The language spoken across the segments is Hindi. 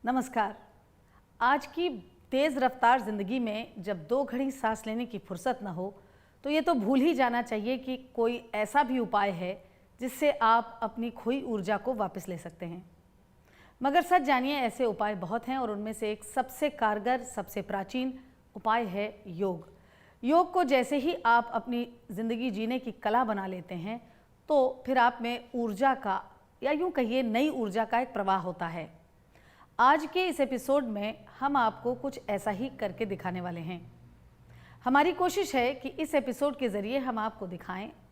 नमस्कार। आज की तेज़ रफ्तार ज़िंदगी में जब 2 घड़ी सांस लेने की फुर्सत न हो तो ये तो भूल ही जाना चाहिए कि कोई ऐसा भी उपाय है जिससे आप अपनी खोई ऊर्जा को वापस ले सकते हैं। मगर सच जानिए, ऐसे उपाय बहुत हैं और उनमें से एक सबसे कारगर, सबसे प्राचीन उपाय है योग। योग को जैसे ही आप अपनी ज़िंदगी जीने की कला बना लेते हैं तो फिर आप में ऊर्जा का, या यूँ कहिए नई ऊर्जा का एक प्रवाह होता है। आज के इस एपिसोड में हम आपको कुछ ऐसा ही करके दिखाने वाले हैं। हमारी कोशिश है कि इस एपिसोड के ज़रिए हम आपको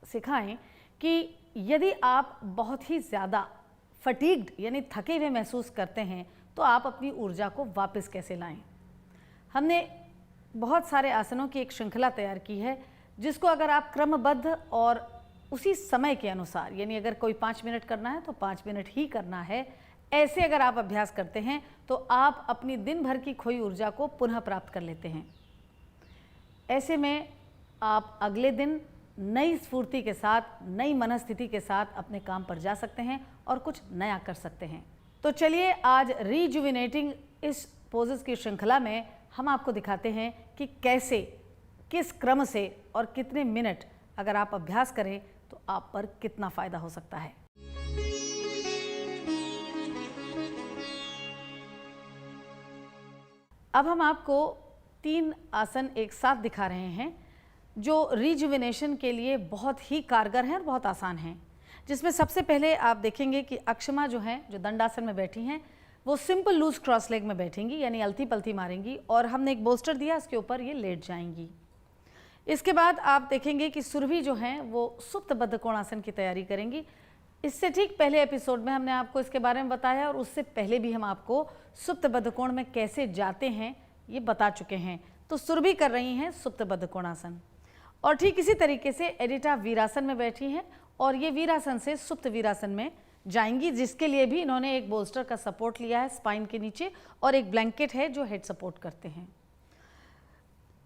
सिखाएं कि यदि आप बहुत ही ज़्यादा फटीग्ड यानी थके हुए महसूस करते हैं तो आप अपनी ऊर्जा को वापस कैसे लाएं। हमने बहुत सारे आसनों की एक श्रृंखला तैयार की है जिसको अगर आप क्रमबद्ध और उसी समय के अनुसार, यानी अगर कोई 5 मिनट करना है तो 5 मिनट ही करना है, ऐसे अगर आप अभ्यास करते हैं तो आप अपनी दिन भर की खोई ऊर्जा को पुनः प्राप्त कर लेते हैं। ऐसे में आप अगले दिन नई स्फूर्ति के साथ, नई मनस्थिति के साथ अपने काम पर जा सकते हैं और कुछ नया कर सकते हैं। तो चलिए आज रीजुविनेटिंग इस पोजेस की श्रृंखला में हम आपको दिखाते हैं कि कैसे, किस क्रम से और कितने मिनट अगर आप अभ्यास करें तो आप पर कितना फ़ायदा हो सकता है। अब हम आपको 3 आसन एक साथ दिखा रहे हैं जो रिजुविनेशन के लिए बहुत ही कारगर हैं और बहुत आसान हैं। जिसमें सबसे पहले आप देखेंगे कि अक्षमा जो हैं, जो दंडासन में बैठी हैं, वो सिंपल लूज क्रॉस लेग में बैठेंगी, यानी अलती पलती मारेंगी और हमने एक बोस्टर दिया, इसके ऊपर ये लेट जाएंगी। इसके बाद आप देखेंगे कि सुरभि जो हैं वो सुप्त बद्ध कोणासन की तैयारी करेंगी। इससे ठीक पहले एपिसोड में हमने आपको इसके बारे में बताया और उससे पहले भी हम आपको सुप्त बद्ध कोण में कैसे जाते हैं ये बता चुके हैं। तो सुरभि कर रही हैं सुप्त बद्ध कोणासन और ठीक इसी तरीके से एडिटा वीरासन में बैठी हैं और ये वीरासन से सुप्त वीरासन में जाएंगी, जिसके लिए भी इन्होंने एक बोल्स्टर का सपोर्ट लिया है स्पाइन के नीचे और एक ब्लैंकेट है जो हेड सपोर्ट करते हैं।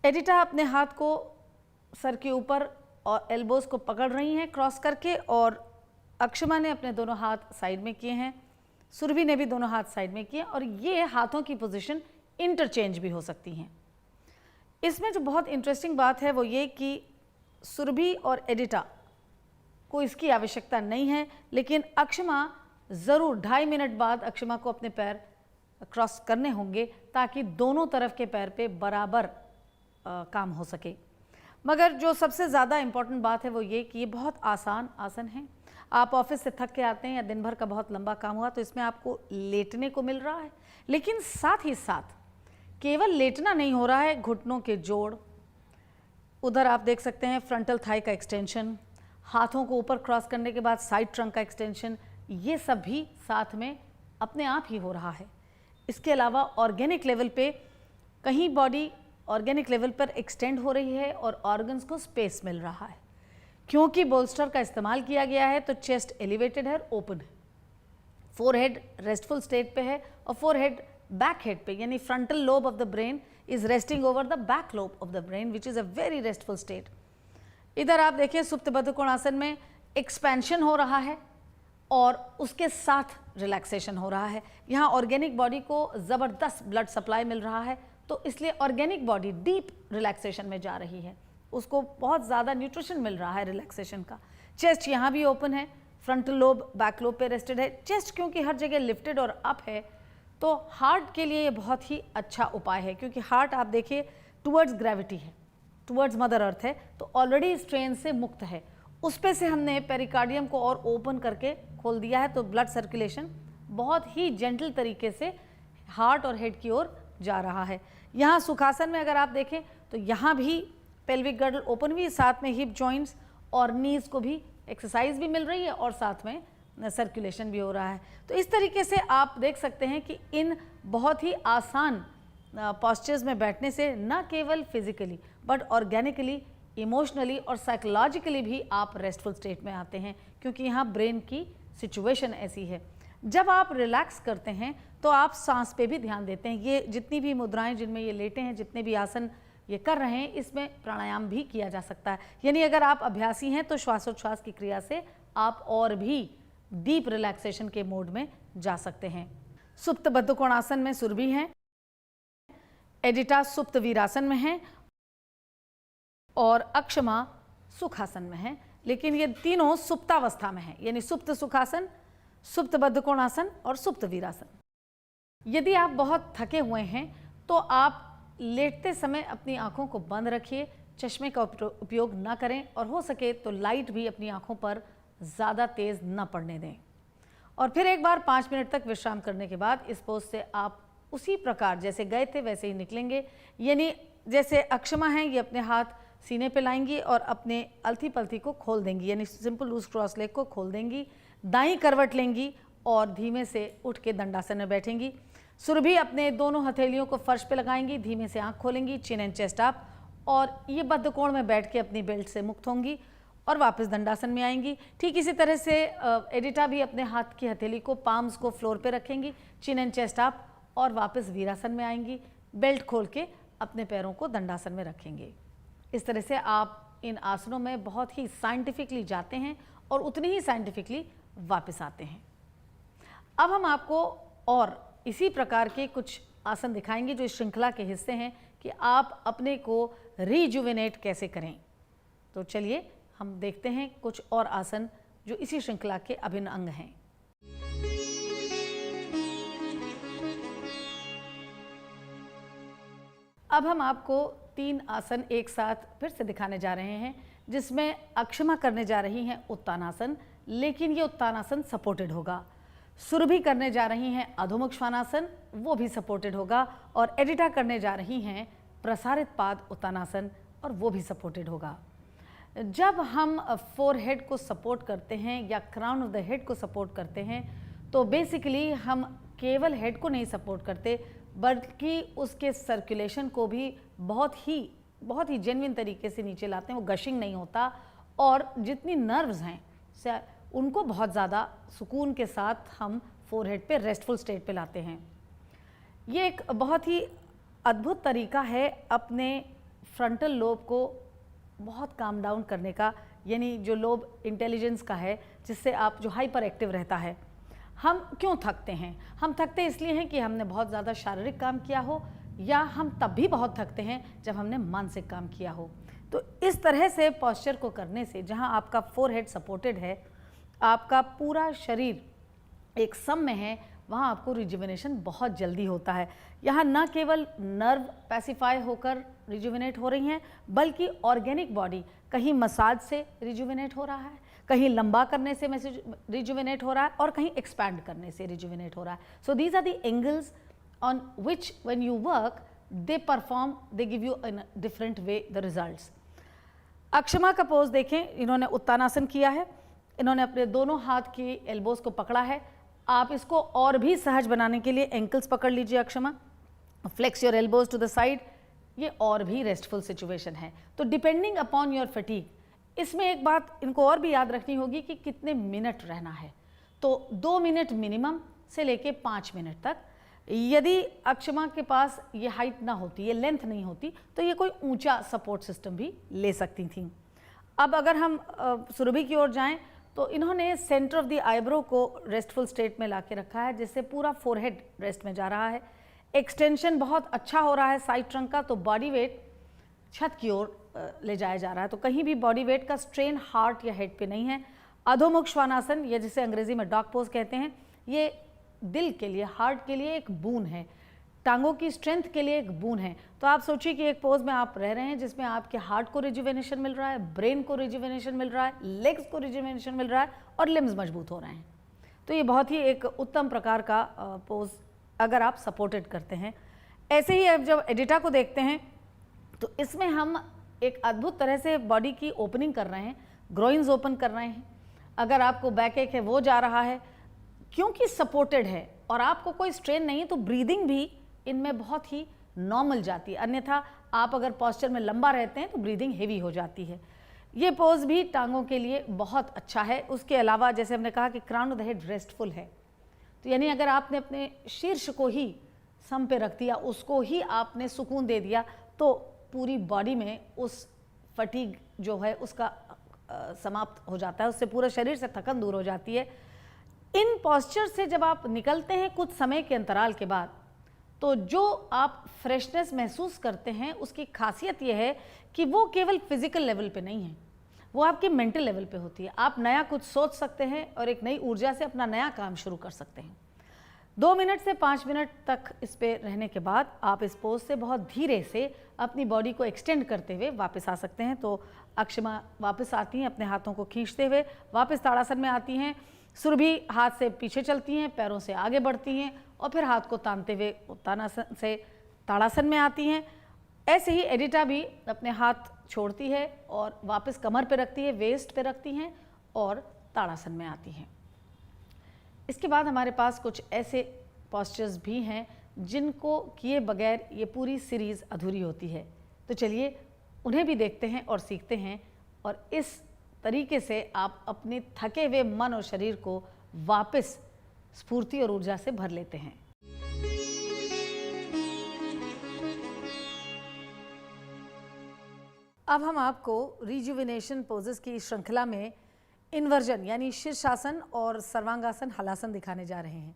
एडिटा अपने हाथ को सर के ऊपर और एल्बोज को पकड़ रही हैं क्रॉस करके और अक्षमा ने अपने दोनों हाथ साइड में किए हैं, सुरभि ने भी दोनों हाथ साइड में किए और ये हाथों की पोजीशन इंटरचेंज भी हो सकती हैं। इसमें जो बहुत इंटरेस्टिंग बात है वो ये कि सुरभि और एडिटा को इसकी आवश्यकता नहीं है, लेकिन अक्षमा ज़रूर 2.5 मिनट बाद अक्षमा को अपने पैर क्रॉस करने होंगे ताकि दोनों तरफ के पैर पे बराबर काम हो सके। मगर जो सबसे ज़्यादा इम्पॉर्टेंट बात है वो ये कि ये बहुत आसान आसन है। आप ऑफिस से थक के आते हैं या दिन भर का बहुत लंबा काम हुआ तो इसमें आपको लेटने को मिल रहा है, लेकिन साथ ही साथ केवल लेटना नहीं हो रहा है, घुटनों के जोड़, उधर आप देख सकते हैं फ्रंटल थाई का एक्सटेंशन, हाथों को ऊपर क्रॉस करने के बाद साइड ट्रंक का एक्सटेंशन, ये सब भी साथ में अपने आप ही हो रहा है। इसके अलावा ऑर्गेनिक लेवल पे कहीं बॉडी ऑर्गेनिक लेवल पर एक्सटेंड हो रही है और ऑर्गन्स को स्पेस मिल रहा है। क्योंकि बोल्स्टर का इस्तेमाल किया गया है तो चेस्ट एलिवेटेड है, ओपन है, फोरहेड रेस्टफुल स्टेट पे है और फोरहेड बैक हेड पे, यानी frontal lobe of the brain is resting over the back lobe of the brain which is a very restful state. इधर आप देखिए सुप्त बद्ध कोणासन में एक्सपेंशन हो रहा है और उसके साथ रिलैक्सेशन हो रहा है। यहाँ ऑर्गेनिक बॉडी को ज़बरदस्त ब्लड सप्लाई मिल रहा है तो इसलिए ऑर्गेनिक बॉडी डीप रिलैक्सेशन में जा रही है, उसको बहुत ज़्यादा न्यूट्रिशन मिल रहा है रिलैक्सेशन का। चेस्ट यहाँ भी ओपन है, फ्रंटल लोब बैक लोब पे रेस्टेड है। चेस्ट क्योंकि हर जगह लिफ्टेड और अप है, तो हार्ट के लिए ये बहुत ही अच्छा उपाय है, क्योंकि हार्ट आप देखिए टुवर्ड्स ग्रेविटी है, टुवर्ड्स मदर अर्थ है, तो ऑलरेडी स्ट्रेन से मुक्त है। उस पे से हमने पेरिकार्डियम को और ओपन करके खोल दिया है, तो ब्लड सर्कुलेशन बहुत ही जेंटल तरीके से हार्ट और हेड की ओर जा रहा है। यहाँ सुखासन में अगर आप देखें तो यहाँ भी पेल्विक गर्डल ओपन हुई, साथ में हिप जॉइंट्स और नीज को भी एक्सरसाइज भी मिल रही है और साथ में सर्कुलेशन भी हो रहा है। तो इस तरीके से आप देख सकते हैं कि इन बहुत ही आसान पॉस्चर्स में बैठने से न केवल फिजिकली बट ऑर्गेनिकली, इमोशनली और साइकोलॉजिकली भी आप रेस्टफुल स्टेट में आते हैं, क्योंकि यहाँ ब्रेन की सिचुएशन ऐसी है। जब आप रिलैक्स करते हैं तो आप सांस पे भी ध्यान देते हैं। ये जितनी भी मुद्राएं जिनमें ये लेटे हैं, जितने भी आसन ये कर रहे हैं, इसमें प्राणायाम भी किया जा सकता है। यानी अगर आप अभ्यासी हैं तो श्वासोच्छ्वास की क्रिया से आप और भी डीप रिलैक्सेशन के मोड में जा सकते हैं। सुप्त बद्धकोणासन में सुरभि है, एडिटा सुप्त वीरासन में है और अक्षमा सुखासन में है, लेकिन ये तीनों सुप्तावस्था में है, यानी सुप्त सुखासन, सुप्त बद्धकोणासन और सुप्त वीरासन। यदि आप बहुत थके हुए हैं तो आप लेटते समय अपनी आंखों को बंद रखिए, चश्मे का उपयोग न करें और हो सके तो लाइट भी अपनी आंखों पर ज़्यादा तेज़ न पड़ने दें। और फिर एक बार 5 मिनट तक विश्राम करने के बाद इस पोज से आप उसी प्रकार जैसे गए थे वैसे ही निकलेंगे। यानी जैसे अक्षमा हैं, ये अपने हाथ सीने पे लाएंगी और अपने अलथी पलथी को खोल देंगी, यानी सिंपल लूज क्रॉस लेग को खोल देंगी, दाईं करवट लेंगी और धीमे से उठ के दंडासन में बैठेंगी। सुरभि अपने दोनों हथेलियों को फर्श पे लगाएंगी, धीमे से आंख खोलेंगी, चिन एंड चेस्ट अप, और ये बद्ध कोण में बैठ के अपनी बेल्ट से मुक्त होंगी और वापस दंडासन में आएंगी। ठीक इसी तरह से एडिटा भी अपने हाथ की हथेली को, पाम्स को फ्लोर पे रखेंगी, चिन एंड चेस्ट अप, और वापस वीरासन में आएंगी, बेल्ट खोल के अपने पैरों को दंडासन में रखेंगे। इस तरह से आप इन आसनों में बहुत ही साइंटिफिकली जाते हैं और उतनी ही साइंटिफिकली वापस आते हैं। अब हम आपको और इसी प्रकार के कुछ आसन दिखाएंगे जो इस श्रृंखला के हिस्से हैं कि आप अपने को रिजुविनेट कैसे करें। तो चलिए हम देखते हैं कुछ और आसन जो इसी श्रृंखला के अभिन्न अंग हैं। अब हम आपको 3 आसन एक साथ फिर से दिखाने जा रहे हैं, जिसमें अक्षमा करने जा रही हैं उत्तानासन, लेकिन ये उत्तानासन सपोर्टेड होगा। सुरभि करने जा रही हैं अधोमुख श्वानासन, वो भी सपोर्टेड होगा, और एडिटा करने जा रही हैं प्रसारित पाद उत्तानासन, और वो भी सपोर्टेड होगा। जब हम फोरहेड को सपोर्ट करते हैं या क्राउन ऑफ द हेड को सपोर्ट करते हैं, तो बेसिकली हम केवल हेड को नहीं सपोर्ट करते, बल्कि उसके सर्कुलेशन को भी बहुत ही जेन्युइन तरीके से नीचे लाते हैं। वो गशिंग नहीं होता, और जितनी नर्व्स हैं उनको बहुत ज़्यादा सुकून के साथ हम फोरहेड पे रेस्टफुल स्टेट पे लाते हैं। ये एक बहुत ही अद्भुत तरीका है अपने फ्रंटल लोब को बहुत काम डाउन करने का, यानी जो लोब इंटेलिजेंस का है, जिससे आप जो हाइपर एक्टिव रहता है। हम क्यों थकते हैं? हम थकते इसलिए हैं कि हमने बहुत ज़्यादा शारीरिक काम किया हो, या हम तब भी बहुत थकते हैं जब हमने मानसिक काम किया हो। तो इस तरह से पोस्चर को करने से, जहां आपका फोरहेड सपोर्टेड है, आपका पूरा शरीर एक सम में है, वहां आपको रिजुविनेशन बहुत जल्दी होता है। यहाँ न केवल नर्व पैसिफाई होकर रिजुविनेट हो रही हैं, बल्कि ऑर्गेनिक बॉडी कहीं मसाज से रिजुविनेट हो रहा है, कहीं लंबा करने से रिजुविनेट हो रहा है, और कहीं एक्सपैंड करने से रिजुविनेट हो रहा है। So these are the angles on which when you work they perform, they give you in a different way the results. अक्षमा का पोज देखें, इन्होंने उत्तानासन किया है, इन्होंने अपने दोनों हाथ की एल्बोज को पकड़ा है। आप इसको और भी सहज बनाने के लिए एंकल्स पकड़ लीजिए अक्षमा, flex your elbows to the side, ये और भी रेस्टफुल सिचुएशन है। तो डिपेंडिंग अपॉन योर फटीग, इसमें एक बात इनको और भी याद रखनी होगी कि कितने मिनट रहना है। तो 2 मिनट मिनिमम से लेके 5 मिनट तक। यदि अक्षमा के पास ये हाइट ना होती, ये लेंथ नहीं होती, तो ये कोई ऊंचा सपोर्ट सिस्टम भी ले सकती थी। अब अगर हम सुरभि की ओर जाएं, तो इन्होंने सेंटर ऑफ द आईब्रो को रेस्टफुल स्टेट में लाके रखा है, जिससे पूरा फोरहेड रेस्ट में जा रहा है। एक्सटेंशन बहुत अच्छा हो रहा है साइड ट्रंक का, तो बॉडी वेट छत की ओर ले जाया जा रहा है। तो कहीं भी बॉडी वेट का स्ट्रेन हार्ट या हेड पे नहीं है। अधोमुख श्वानासन, ये जिसे अंग्रेजी में डॉग पोज कहते हैं, ये दिल के लिए, हार्ट के लिए एक बून है, टांगों की स्ट्रेंथ के लिए एक बून है। तो आप सोचिए कि एक पोज में आप रह रहे हैं जिसमें आपके हार्ट को रिजुवेनेशन मिल रहा है, ब्रेन को रिजुवेनेशन मिल रहा है, लेग्स को रिजुवेनेशन मिल रहा है और लिम्स मजबूत हो रहे हैं। तो ये बहुत ही एक उत्तम प्रकार का पोज अगर आप सपोर्टेड करते हैं। ऐसे ही अब जब एडिटा को देखते हैं तो इसमें हम एक अद्भुत तरह से बॉडी की ओपनिंग कर रहे हैं, ग्रोइंस ओपन कर रहे हैं। अगर आपको बैक एक है वो जा रहा है, क्योंकि सपोर्टेड है और आपको कोई स्ट्रेन नहीं, तो ब्रीदिंग भी इनमें बहुत ही नॉर्मल जाती है। अन्यथा आप अगर पोस्चर में लंबा रहते हैं तो ब्रीदिंग हेवी हो जाती है। ये पोज भी टांगों के लिए बहुत अच्छा है। उसके अलावा जैसे हमने कहा कि crown of the head restful है, तो यानी अगर आपने अपने शीर्ष को ही सम पे रख दिया, उसको ही आपने सुकून दे दिया, तो पूरी बॉडी में उस फटीग जो है उसका समाप्त हो जाता है, उससे पूरे शरीर से थकन दूर हो जाती है। इन पॉस्चर से जब आप निकलते हैं कुछ समय के अंतराल के बाद, तो जो आप फ्रेशनेस महसूस करते हैं उसकी खासियत यह है कि वो केवल फिजिकल लेवल पे नहीं है, वो आपके मेंटल लेवल पे होती है। आप नया कुछ सोच सकते हैं और एक नई ऊर्जा से अपना नया काम शुरू कर सकते हैं। 2 मिनट से 5 मिनट तक इस पे रहने के बाद आप इस पोज से बहुत धीरे से अपनी बॉडी को एक्सटेंड करते हुए वापस आ सकते हैं। तो अक्षमा वापस आती हैं, अपने हाथों को खींचते हुए वापस ताड़ासन में आती हैं। सुरभि हाथ से पीछे चलती हैं, पैरों से आगे बढ़ती हैं और फिर हाथ को तानते हुए उत्तानासन से ताड़ासन में आती हैं। ऐसे ही एडिटा भी अपने हाथ छोड़ती है और वापस कमर पे रखती है, वेस्ट पे रखती हैं और ताड़ासन में आती हैं। इसके बाद हमारे पास कुछ ऐसे पॉस्चर्स भी हैं जिनको किए बगैर ये पूरी सीरीज़ अधूरी होती है। तो चलिए उन्हें भी देखते हैं और सीखते हैं, और इस तरीके से आप अपने थके हुए मन और शरीर को वापस स्फूर्ति और ऊर्जा से भर लेते हैं। अब हम आपको रिजुविनेशन पोजेस की श्रृंखला में इन्वर्जन यानी शीर्षासन और सर्वांगासन हलासन दिखाने जा रहे हैं।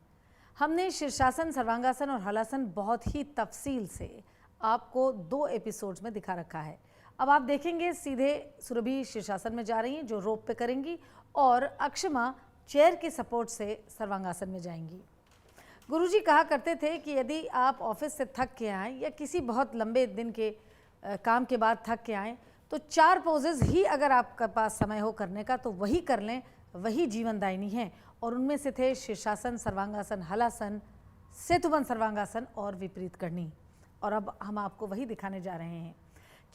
हमने शीर्षासन, सर्वांगासन और हलासन बहुत ही तफसील से आपको 2 एपिसोड्स में दिखा रखा है। अब आप देखेंगे सीधे सुरभि शीर्षासन में जा रही हैं जो रोप पे करेंगी, और अक्षमा चेयर की सपोर्ट से सर्वांगासन में जाएंगी। गुरुजी कहा करते थे कि यदि आप ऑफिस से थक के आएँ या किसी बहुत लंबे दिन के काम के बाद थक के आएँ, तो 4 पोजेज ही अगर आपके पास समय हो करने का तो वही कर लें, वही जीवनदायिनी हैं। और उनमें से थे शीर्षासन, सर्वांगासन, हलासन, सेतुबंध सर्वांगासन और विपरीत करनी। और अब हम आपको वही दिखाने जा रहे हैं।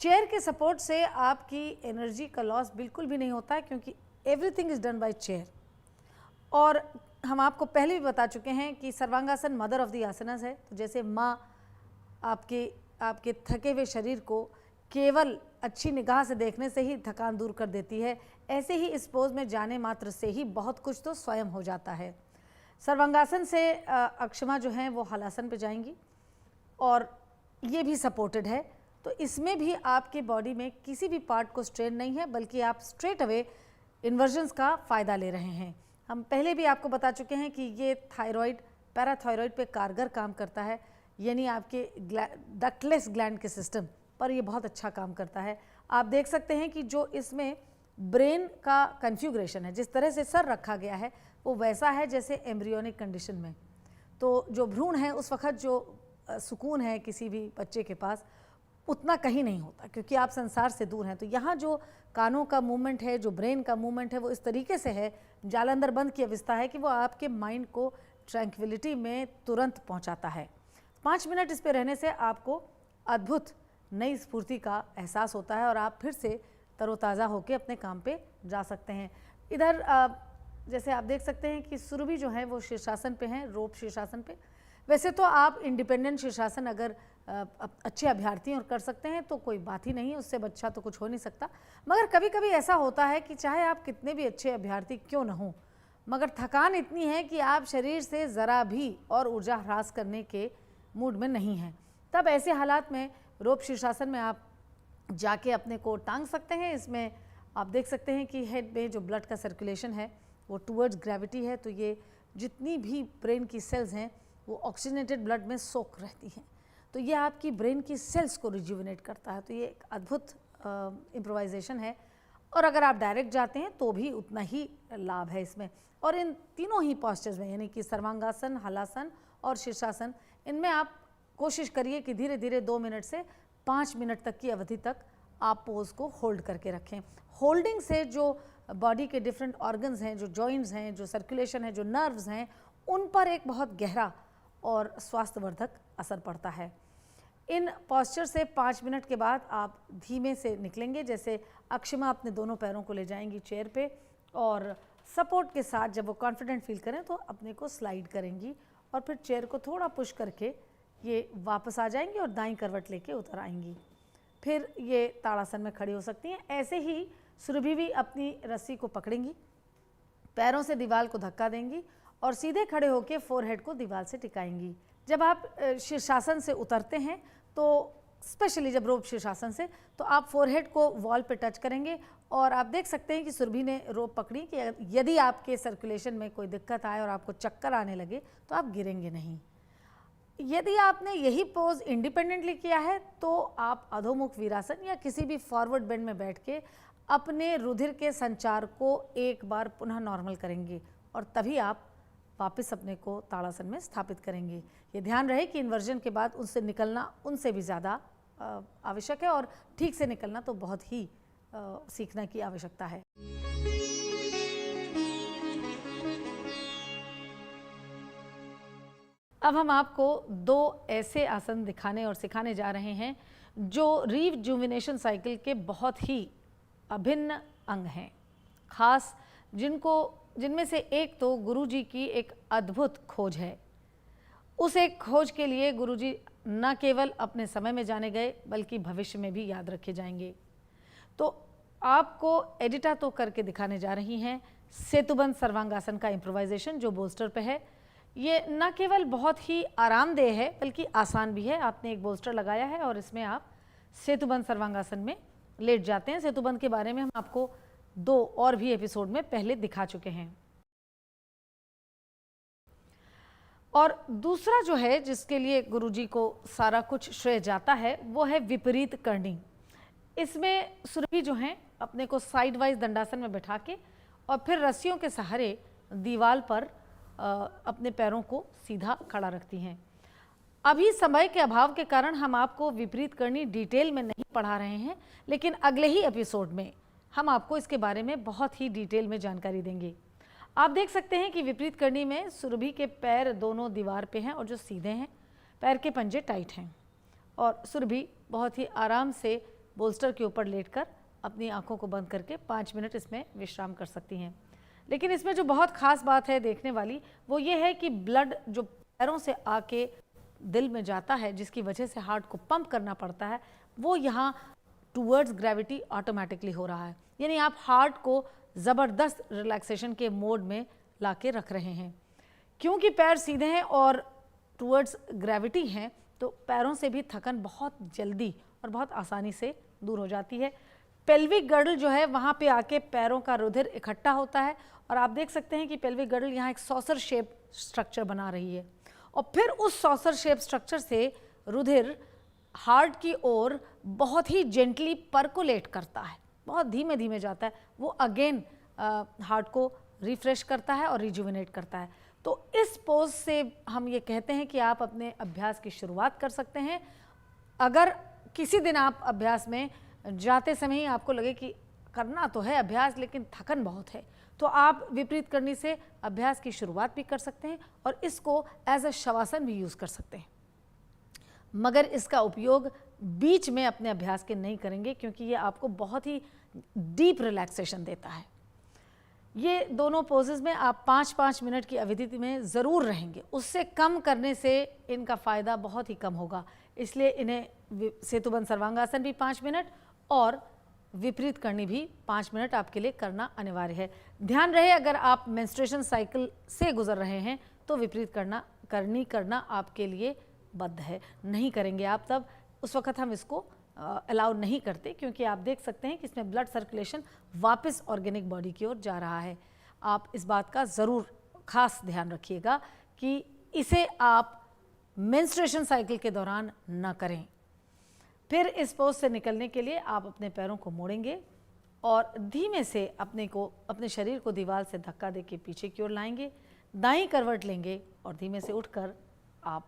चेयर के सपोर्ट से आपकी एनर्जी का लॉस बिल्कुल भी नहीं होता है, क्योंकि everything is done by chair. और हम आपको पहले भी बता चुके हैं कि सर्वांगासन मदर ऑफ द आसनास है। तो जैसे माँ आपके थके हुए शरीर को केवल अच्छी निगाह से देखने से ही थकान दूर कर देती है, ऐसे ही इस पोज में जाने मात्र से ही बहुत कुछ तो स्वयं हो जाता है। सर्वांगासन से अक्षमा जो हैं वो हलासन पे जाएंगी, और ये भी सपोर्टेड है। तो इसमें भी आपके बॉडी में किसी भी पार्ट को स्ट्रेन नहीं है, बल्कि आप स्ट्रेट अवे इन्वर्जन्स का फ़ायदा ले रहे हैं। हम पहले भी आपको बता चुके हैं कि ये थायराइड, पैराथायराइड पे कारगर काम करता है, यानी आपके डक्टलेस ग्लैंड के सिस्टम पर ये बहुत अच्छा काम करता है। आप देख सकते हैं कि जो इसमें ब्रेन का कन्फ्यूग्रेशन है, जिस तरह से सर रखा गया है वो वैसा है जैसे एम्ब्रियोनिक कंडीशन में। तो जो भ्रूण है उस वक्त जो सुकून है किसी भी बच्चे के पास, उतना कहीं नहीं होता, क्योंकि आप संसार से दूर हैं। तो यहाँ जो कानों का मूवमेंट है, जो ब्रेन का मूवमेंट है, वो इस तरीके से है, जालंधर बंद की अवस्था है कि वो आपके माइंड को ट्रैंक्विलिटी में तुरंत पहुँचाता है। 5 मिनट इस पे रहने से आपको अद्भुत नई स्फूर्ति का एहसास होता है और आप फिर से तरोताज़ा होकर अपने काम पे जा सकते हैं। इधर जैसे आप देख सकते हैं कि सुरभि जो है वो शीर्षासन पे हैं, रोप शीर्षासन पे। वैसे तो आप इंडिपेंडेंट शीर्षासन अगर अच्छे अभ्यर्थी और कर सकते हैं तो कोई बात ही नहीं, उससे अच्छा तो कुछ हो नहीं सकता। मगर कभी कभी ऐसा होता है कि चाहे आप कितने भी अच्छे अभ्यर्थी क्यों न हों, मगर थकान इतनी है कि आप शरीर से ज़रा भी और ऊर्जा ह्रास करने के मूड में नहीं हैं। तब ऐसे हालात में रोप शीर्षासन में आप जाके अपने को टांग सकते हैं। इसमें आप देख सकते हैं कि हेड में जो ब्लड का सर्कुलेशन है वो टूवर्ड्स ग्रेविटी है, तो ये जितनी भी ब्रेन की सेल्स हैं वो ऑक्सीजनेटेड ब्लड में सोक रहती हैं। तो ये आपकी ब्रेन की सेल्स को रिजुविनेट करता है। तो ये एक अद्भुत इम्प्रोवाइजेशन है, और अगर आप डायरेक्ट जाते हैं तो भी उतना ही लाभ है इसमें। और इन तीनों ही पॉस्चर्स में, यानी कि सर्वांगासन, हलासन और शीर्षासन, इनमें आप कोशिश करिए कि धीरे धीरे 2 मिनट से 5 मिनट तक की अवधि तक आप पोज को होल्ड करके रखें। होल्डिंग से जो बॉडी के डिफरेंट ऑर्गन्स हैं, जो जॉइंट्स हैं, जो सर्कुलेशन है, जो नर्व्स हैं, उन पर एक बहुत गहरा और स्वास्थ्यवर्धक असर पड़ता है। इन पॉस्चर से 5 मिनट के बाद आप धीमे से निकलेंगे। जैसे अक्षमा अपने दोनों पैरों को ले जाएंगी चेयर पे, और सपोर्ट के साथ जब वो कॉन्फिडेंट फील करें तो अपने को स्लाइड करेंगी, और फिर चेयर को थोड़ा पुश करके ये वापस आ जाएंगी और दाईं करवट लेके उतर आएंगी। फिर ये ताड़ासन में खड़ी हो सकती हैं। ऐसे ही सुरभि भी अपनी रस्सी को पकड़ेंगी, पैरों से दीवार को धक्का देंगी और सीधे खड़े होकर फोरहेड को दीवार से टिकाएंगी। जब आप शीर्षासन से उतरते हैं तो स्पेशली जब रोप शीर्षासन से, तो आप फोरहेड को वॉल पे टच करेंगे, और आप देख सकते हैं कि सुरभि ने रोप पकड़ी कि यदि आपके सर्कुलेशन में कोई दिक्कत आए और आपको चक्कर आने लगे तो आप गिरेंगे नहीं। यदि आपने यही पोज इंडिपेंडेंटली किया है तो आप अधोमुख वीरासन या किसी भी फॉरवर्ड बेंड में बैठ के अपने रुधिर के संचार को एक बार पुनः नॉर्मल करेंगे, और तभी आप वापस अपने को ताड़ासन में स्थापित करेंगे। ये ध्यान रहे कि इन्वर्जन के बाद उनसे निकलना उनसे भी ज़्यादा आवश्यक है, और ठीक से निकलना तो बहुत ही सीखने की आवश्यकता है। अब हम आपको 2 ऐसे आसन दिखाने और सिखाने जा रहे हैं जो रिजुविनेशन साइकिल के बहुत ही अभिन्न अंग हैं, खास जिनमें से एक तो गुरुजी की एक अद्भुत खोज है। उस एक खोज के लिए गुरुजी न केवल अपने समय में जाने गए बल्कि भविष्य में भी याद रखे जाएंगे। तो आपको एडिटा तो करके दिखाने जा रही हैं सेतुबंद सर्वांगासन का इम्प्रोवाइजेशन, जो बोल्स्टर पे है। ये न केवल बहुत ही आरामदेह है बल्कि आसान भी है। आपने एक बोल्स्टर लगाया है और इसमें आप सेतुबंद सर्वांगासन में लेट जाते हैं। सेतुबंद के बारे में हम आपको 2 और भी एपिसोड में पहले दिखा चुके हैं। और दूसरा जो है जिसके लिए गुरुजी को सारा कुछ श्रेय जाता है वो है विपरीत करनी। इसमें सुरभि जो हैं अपने को साइड वाइज दंडासन में बैठा के और फिर रस्सियों के सहारे दीवार पर अपने पैरों को सीधा खड़ा रखती हैं। अभी समय के अभाव के कारण हम आपको विपरीत करनी डिटेल में नहीं पढ़ा रहे हैं, लेकिन अगले ही एपिसोड में हम आपको इसके बारे में बहुत ही डिटेल में जानकारी देंगे। आप देख सकते हैं कि विपरीत करनी में सुरभि के पैर दोनों दीवार पे हैं और जो सीधे हैं, पैर के पंजे टाइट हैं, और सुरभि बहुत ही आराम से बोल्स्टर के ऊपर लेटकर अपनी आंखों को बंद करके 5 मिनट इसमें विश्राम कर सकती हैं। लेकिन इसमें जो बहुत खास बात है देखने वाली वो ये है कि ब्लड जो पैरों से आके दिल में जाता है, जिसकी वजह से हार्ट को पंप करना पड़ता है, वो यहाँ टूवर्ड्स ग्रेविटी ऑटोमेटिकली हो रहा है। यानी आप हार्ट को ज़बरदस्त रिलैक्सेशन के मोड में लाके रख रहे हैं। क्योंकि पैर सीधे हैं और टूवर्ड्स ग्रेविटी हैं, तो पैरों से भी थकन बहुत जल्दी और बहुत आसानी से दूर हो जाती है। पेल्विक गर्डल जो है वहाँ पे आके पैरों का रुधिर इकट्ठा होता है, और आप देख सकते हैं कि पेल्विक गर्डल यहाँ एक सॉसर शेप स्ट्रक्चर बना रही है, और फिर उस सॉसर शेप स्ट्रक्चर से रुधिर हार्ट की ओर बहुत ही जेंटली परकोलेट करता है, बहुत धीमे धीमे जाता है। वो अगेन हार्ट को रिफ्रेश करता है और रिजुविनेट करता है। तो इस पोज से हम ये कहते हैं कि आप अपने अभ्यास की शुरुआत कर सकते हैं। अगर किसी दिन आप अभ्यास में जाते समय ही आपको लगे कि करना तो है अभ्यास लेकिन थकन बहुत है, तो आप विपरीत करनी से अभ्यास की शुरुआत भी कर सकते हैं और इसको एज अ शवासन भी यूज़ कर सकते हैं। मगर इसका उपयोग बीच में अपने अभ्यास के नहीं करेंगे, क्योंकि ये आपको बहुत ही डीप रिलैक्सेशन देता है। ये दोनों पोजेज में आप 5-5 मिनट की अवधि में ज़रूर रहेंगे, उससे कम करने से इनका फ़ायदा बहुत ही कम होगा। इसलिए इन्हें सेतुबंद सर्वांगासन भी 5 मिनट और विपरीत करनी भी 5 मिनट आपके लिए करना अनिवार्य है। ध्यान रहे, अगर आप मेंस्ट्रुएशन साइकिल से गुजर रहे हैं तो विपरीत करना आपके लिए बद्ध है, नहीं करेंगे आप, तब उस वक्त हम इसको अलाउ नहीं करते, क्योंकि आप देख सकते हैं कि इसमें ब्लड सर्कुलेशन वापस ऑर्गेनिक बॉडी की ओर जा रहा है। आप इस बात का ज़रूर खास ध्यान रखिएगा कि इसे आप मेंस्ट्रुएशन साइकिल के दौरान न करें। फिर इस पोज से निकलने के लिए आप अपने पैरों को मोड़ेंगे और धीमे से अपने शरीर को दीवार से धक्का देके पीछे की ओर लाएंगे, दाईं करवट लेंगे और धीमे से उठकर आप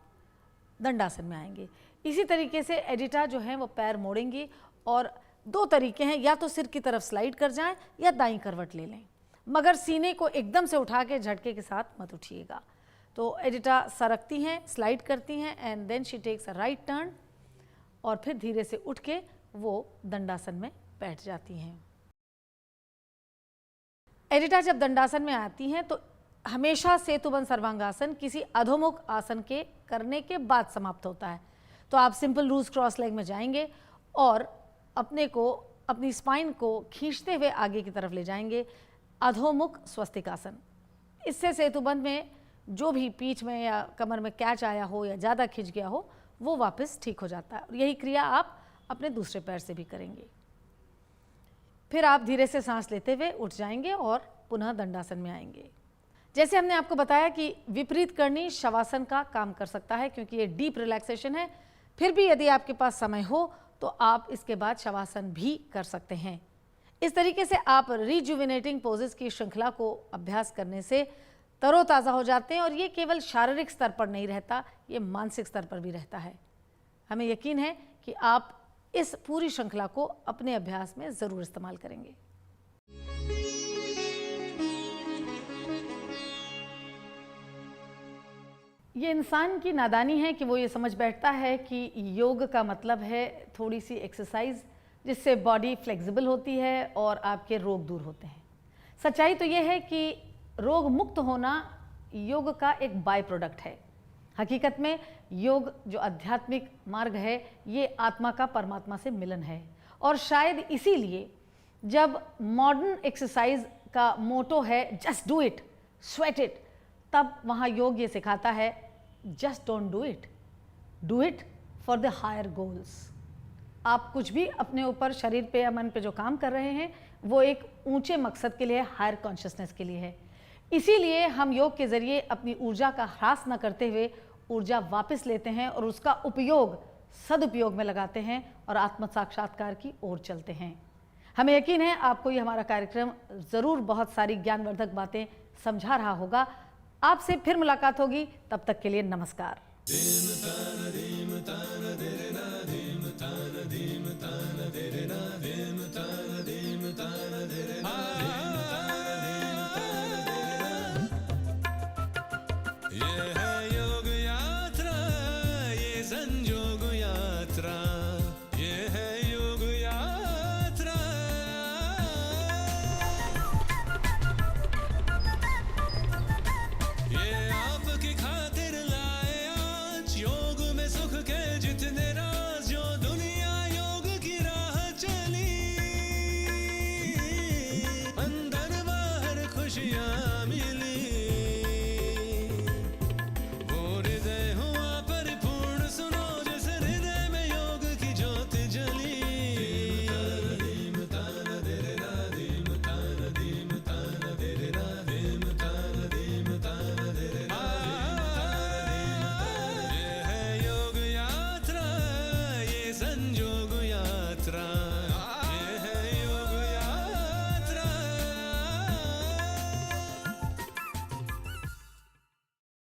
दंडासन में आएंगे। इसी तरीके से एडिटा जो है वो पैर मोड़ेंगी और दो तरीके हैं, या तो सिर की तरफ स्लाइड कर जाएं या दाईं करवट ले लें, मगर सीने को एकदम से उठा के झटके के साथ मत उठिएगा। तो एडिटा सरकती हैं, स्लाइड करती हैं and then she takes a right turn और फिर धीरे से उठ के वो दंडासन में बैठ जाती हैं। एडिटा जब दंडासन में आती हैं तो हमेशा सेतुबंध सर्वांगासन किसी अधोमुख आसन के करने के बाद समाप्त होता है। तो आप सिंपल लूज क्रॉस लेग में जाएंगे और अपनी स्पाइन को खींचते हुए आगे की तरफ ले जाएंगे, अधोमुख स्वस्तिकासन। इससे सेतुबंध में जो भी पीठ में या कमर में कैच आया हो या ज़्यादा खिंच गया हो वो वापस ठीक हो जाता है। और यही क्रिया आप अपने दूसरे पैर से भी करेंगे। फिर आप धीरे से सांस लेते हुए उठ जाएंगे और पुनः दंडासन में आएंगे। जैसे हमने आपको बताया कि विपरीत करनी शवासन का काम कर सकता है क्योंकि ये डीप रिलैक्सेशन है। फिर भी यदि आपके पास समय हो तो आप इसके बाद शवासन भी कर सकते हैं। इस तरीके से आप रिजुविनेटिंग पोजेस की श्रृंखला को अभ्यास करने से तरोताज़ा हो जाते हैं और ये केवल शारीरिक स्तर पर नहीं रहता, ये मानसिक स्तर पर भी रहता है। हमें यकीन है कि आप इस पूरी श्रृंखला को अपने अभ्यास में ज़रूर इस्तेमाल करेंगे। ये इंसान की नादानी है कि वो ये समझ बैठता है कि योग का मतलब है थोड़ी सी एक्सरसाइज जिससे बॉडी फ्लेक्सिबल होती है और आपके रोग दूर होते हैं। सच्चाई तो ये है कि रोग मुक्त होना योग का एक बाय प्रोडक्ट है। हकीकत में योग जो आध्यात्मिक मार्ग है ये आत्मा का परमात्मा से मिलन है और शायद इसीलिए जब मॉडर्न एक्सरसाइज का मोटो है just do it, sweat it, तब वहाँ योग ये सिखाता है just don't do it, do it for the higher goals. आप कुछ भी अपने ऊपर शरीर पे या मन पे जो काम कर रहे हैं वो एक ऊंचे मकसद के लिए, हायर कॉन्शियसनेस के लिए है। इसीलिए हम योग के ज़रिए अपनी ऊर्जा का ह्रास न करते हुए ऊर्जा वापस लेते हैं और उसका उपयोग सदुपयोग में लगाते हैं और आत्म साक्षात्कार की ओर चलते हैं। हमें यकीन है आपको ये हमारा कार्यक्रम ज़रूर बहुत सारी ज्ञानवर्धक बातें समझा रहा होगा। आपसे फिर मुलाकात होगी, तब तक के लिए नमस्कार।